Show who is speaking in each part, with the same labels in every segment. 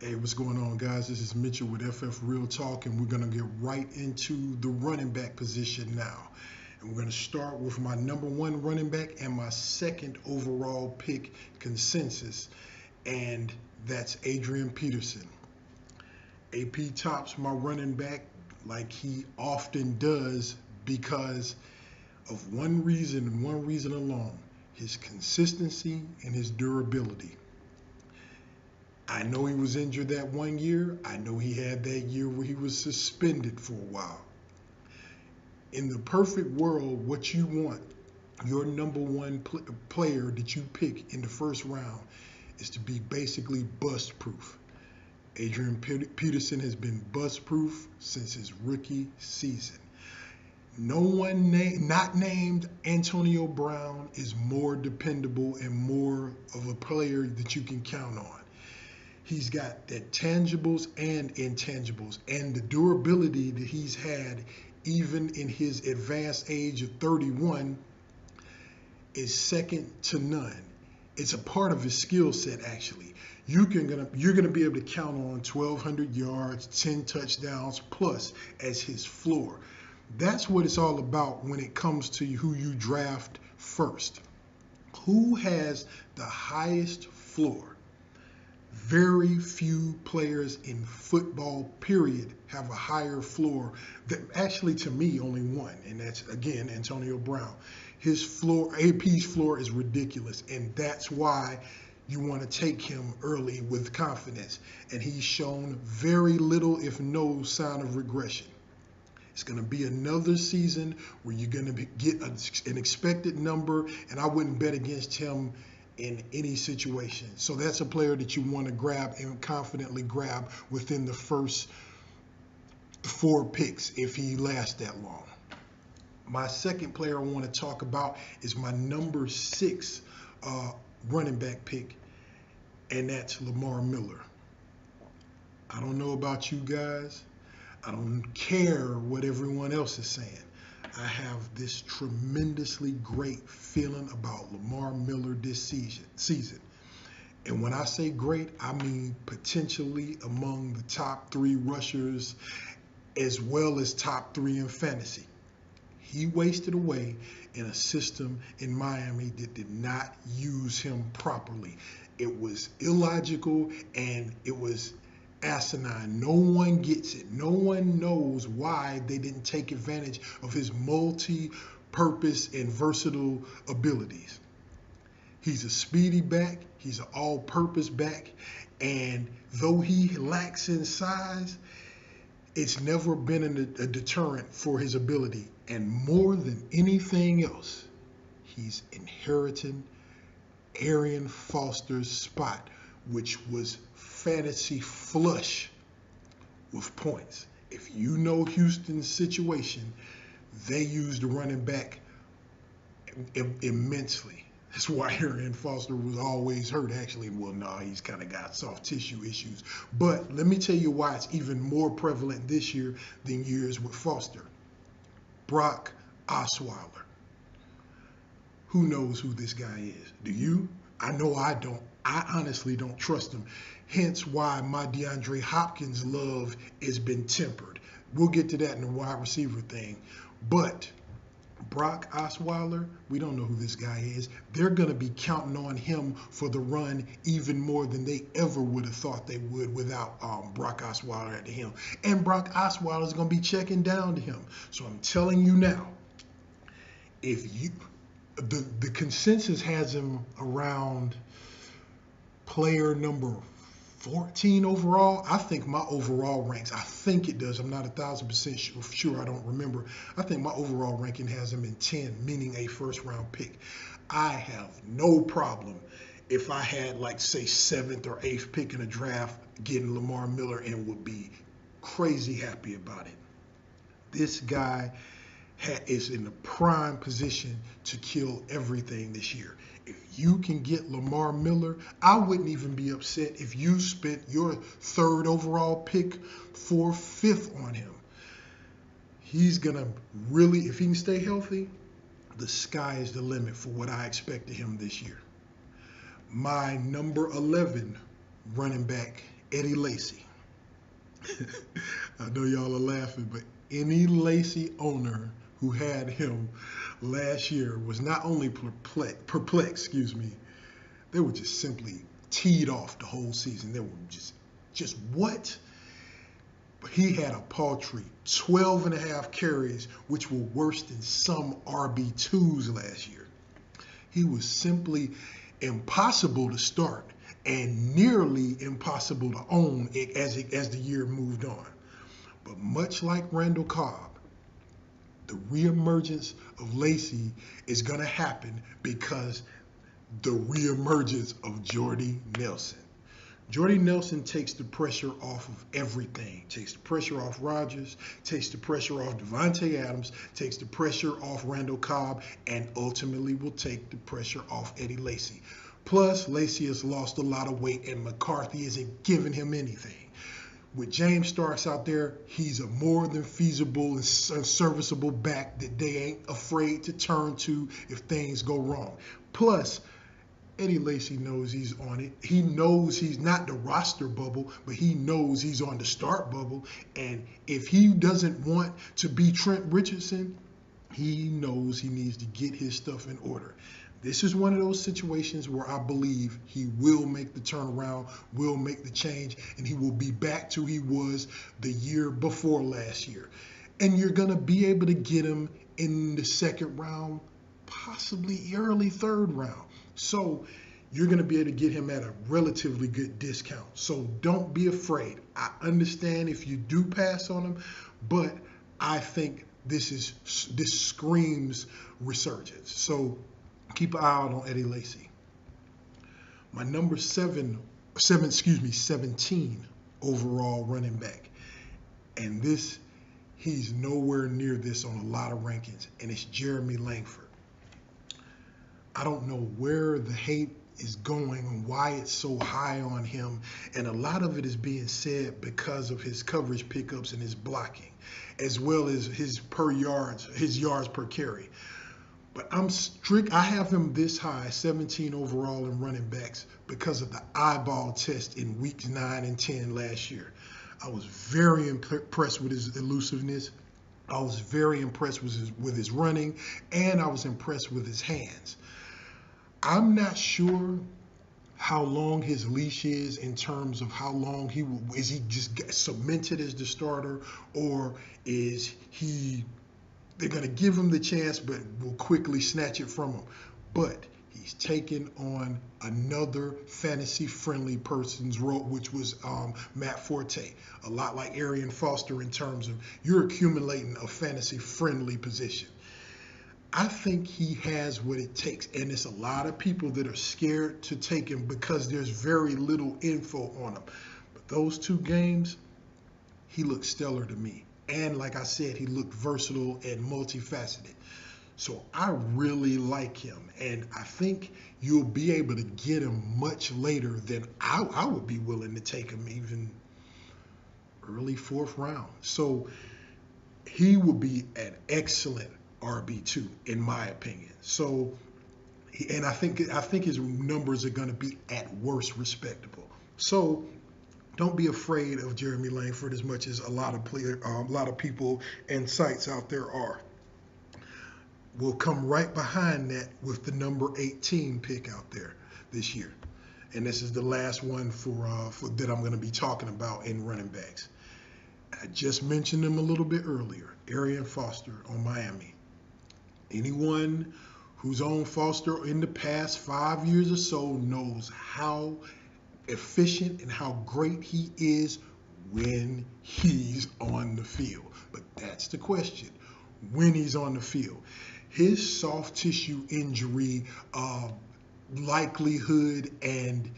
Speaker 1: Hey, what's going on, guys? This is Mitchell with FF Real Talk, and we're going to get right into the running back position now. And we're going to start with my number one running back and my second overall pick consensus, and that's Adrian Peterson. AP tops my running back like he often does because of one reason and one reason alone: his consistency and his durability. I know he was injured that one year. I know he had that year where he was suspended for a while. In the perfect world, what you want, your number one player that you pick in the first round, is to be basically bust proof. Adrian Peterson has been bust proof since his rookie season. No one not named Antonio Brown is more dependable and more of a player that you can count on. He's got the tangibles and intangibles, and the durability that he's had even in his advanced age of 31 is second to none. It's a part of his skill set, actually. You're gonna be able to count on 1,200 yards, 10 touchdowns plus as his floor. That's what it's all about when it comes to who you draft first. Who has the highest floor? Very few players in football, period, have a higher floor. Actually, to me, only one, and that's, again, Antonio Brown. His floor, AP's floor, is ridiculous, and that's why you want to take him early with confidence. And he's shown very little, if no, sign of regression. It's going to be another season where you're going to get an expected number, and I wouldn't bet against him in any situation. So that's a player that you want to grab and confidently grab within the first 4 picks if he lasts that long. My second player I want to talk about is my number 6 running back pick, and that's Lamar Miller. I don't know about you guys. I don't care what everyone else is saying. I have this tremendously great feeling about Lamar Miller this season. And when I say great, I mean potentially among the top 3 rushers as well as top 3 in fantasy. He wasted away in a system in Miami that did not use him properly. It was illogical and it was asinine. No one gets it. No one knows why they didn't take advantage of his multi-purpose and versatile abilities. He's a speedy back. He's an all-purpose back. And though he lacks in size, it's never been a deterrent for his ability. And more than anything else, he's inheriting Arian Foster's spot, which was fantasy flush with points. If you know Houston's situation, they used the running back immensely. That's why Arian Foster was always hurt, actually. Well, no, he's kind of got soft tissue issues. But let me tell you why it's even more prevalent this year than years with Foster. Brock Osweiler. Who knows who this guy is? Do you? I know I don't. I honestly don't trust him. Hence why my DeAndre Hopkins love has been tempered. We'll get to that in the wide receiver thing. But Brock Osweiler, we don't know who this guy is. They're going to be counting on him for the run even more than they ever would have thought they would without Brock Osweiler at the helm. And Brock Osweiler is going to be checking down to him. So I'm telling you now, the consensus has him around player number 14 overall. I think my overall ranks, I think it does. I'm not 1,000% sure. I don't remember. I think my overall ranking has him in 10, meaning a first round pick. I have no problem if I had, like, say, 7th or 8th pick in a draft getting Lamar Miller, and would be crazy happy about it. This guy is in the prime position to kill everything this year. If you can get Lamar Miller, I wouldn't even be upset if you spent your 3rd overall pick for 5th on him. He's going to really, if he can stay healthy, the sky is the limit for what I expect of him this year. My number 11 running back Eddie Lacy. I know y'all are laughing, but any Lacy owner who had him last year was not only perplexed, they were just simply teed off the whole season. They were just what? But he had a paltry 12 and a half carries, which were worse than some RB2s last year. He was simply impossible to start and nearly impossible to own as the year moved on. But much like Randall Cobb, the reemergence of Lacy is going to happen because the reemergence of Jordy Nelson. Jordy Nelson takes the pressure off of everything. Takes the pressure off Rodgers, takes the pressure off Devontae Adams, takes the pressure off Randall Cobb, and ultimately will take the pressure off Eddie Lacy. Plus, Lacy has lost a lot of weight, and McCarthy isn't giving him anything. With James Starks out there, he's a more than feasible and serviceable back that they ain't afraid to turn to if things go wrong. Plus, Eddie Lacy knows he's on it. He knows he's not the roster bubble, but he knows he's on the start bubble. And if he doesn't want to be Trent Richardson, he knows he needs to get his stuff in order. This is one of those situations where I believe he will make the turnaround, will make the change, and he will be back to he was the year before last year. And you're going to be able to get him in the second round, possibly early third round. So you're going to be able to get him at a relatively good discount. So don't be afraid. I understand if you do pass on him, but I think this screams resurgence. So keep an eye out on Eddie Lacy. My number 17 overall running back. And he's nowhere near this on a lot of rankings, and it's Jeremy Langford. I don't know where the hate is going and why it's so high on him, and a lot of it is being said because of his coverage pickups and his blocking, as well as his yards per carry. But I have him this high, 17 overall in running backs, because of the eyeball test in weeks 9 and 10 last year. I was very impressed with his elusiveness. I was very impressed with his running, and I was impressed with his hands. I'm not sure how long his leash is in terms of how long is he just cemented as the starter, or is they're going to give him the chance but will quickly snatch it from him. But he's taken on another fantasy-friendly person's role, which was Matt Forte. A lot like Arian Foster in terms of you're accumulating a fantasy-friendly position. I think he has what it takes, and there's a lot of people that are scared to take him because there's very little info on him. But those 2 games, he looked stellar to me. And like I said, he looked versatile and multifaceted. So I really like him, and I think you'll be able to get him much later than I would be willing to take him, even early 4th round. So he would be an excellent RB2 in my opinion. So, and I think his numbers are going to be at worst respectable. So don't be afraid of Jeremy Langford as much as a lot of people and sites out there are. We'll come right behind that with the number 18 pick out there this year, and this is the last one for that I'm going to be talking about in running backs. I just mentioned him a little bit earlier, Arian Foster on Miami. Anyone who's owned Foster in the past 5 years or so knows how efficient and how great he is when he's on the field. But that's the question, when he's on the field. His soft tissue injury likelihood and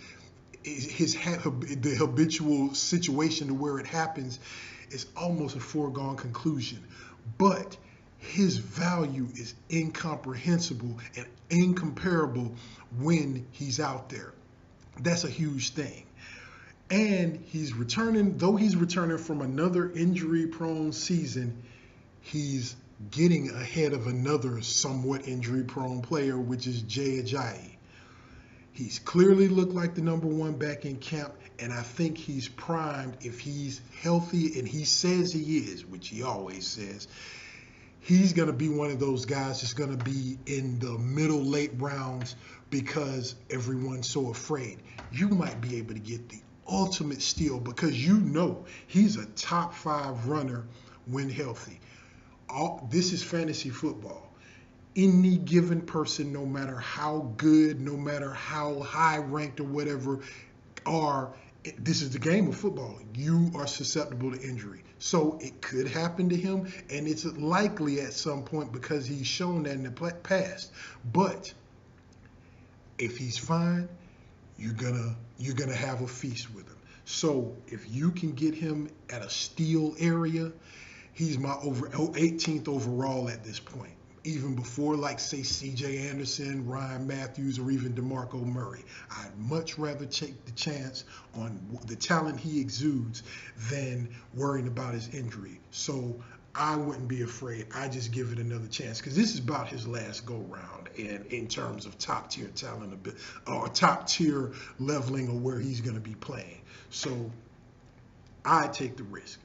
Speaker 1: the habitual situation to where it happens is almost a foregone conclusion. But his value is incomprehensible and incomparable when he's out there. That's a huge thing. And he's returning from another injury-prone season, he's getting ahead of another somewhat injury-prone player, which is Jay Ajayi. He's clearly looked like the #1 back in camp, and I think he's primed. If he's healthy, and he says he is, which he always says, he's going to be one of those guys that's going to be in the middle, late rounds because everyone's so afraid. You might be able to get the ultimate steal because you know he's a top 5 runner when healthy. This is fantasy football. Any given person, no matter how good, no matter how high ranked or whatever, this is the game of football. You are susceptible to injury. So it could happen to him, and it's likely at some point because he's shown that in the past. But if he's fine, you're gonna have a feast with him. So if you can get him at a steal area, he's my 18th overall at this point. Even before, like, say, C.J. Anderson, Ryan Mathews, or even DeMarco Murray. I'd much rather take the chance on the talent he exudes than worrying about his injury. So I wouldn't be afraid. I just give it another chance because this is about his last go-round and in terms of top-tier talent or top-tier leveling of where he's going to be playing. So I take the risk.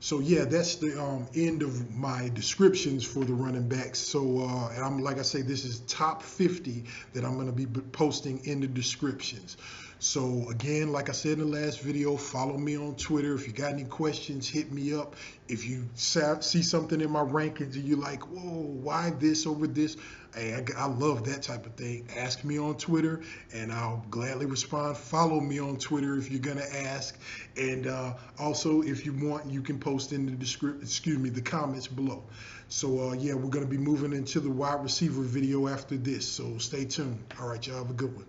Speaker 1: So yeah, that's the end of my descriptions for the running backs. So and like I say, this is top 50 that I'm going to be posting in the descriptions. So again, like I said in the last video, follow me on Twitter. If you got any questions, hit me up. If you see something in my rankings and you're like, whoa, why this over this? Hey, I love that type of thing. Ask me on Twitter, and I'll gladly respond. Follow me on Twitter if you're gonna ask, and also if you want, you can post in the comments below. So yeah, we're gonna be moving into the wide receiver video after this. So stay tuned. All right, y'all have a good one.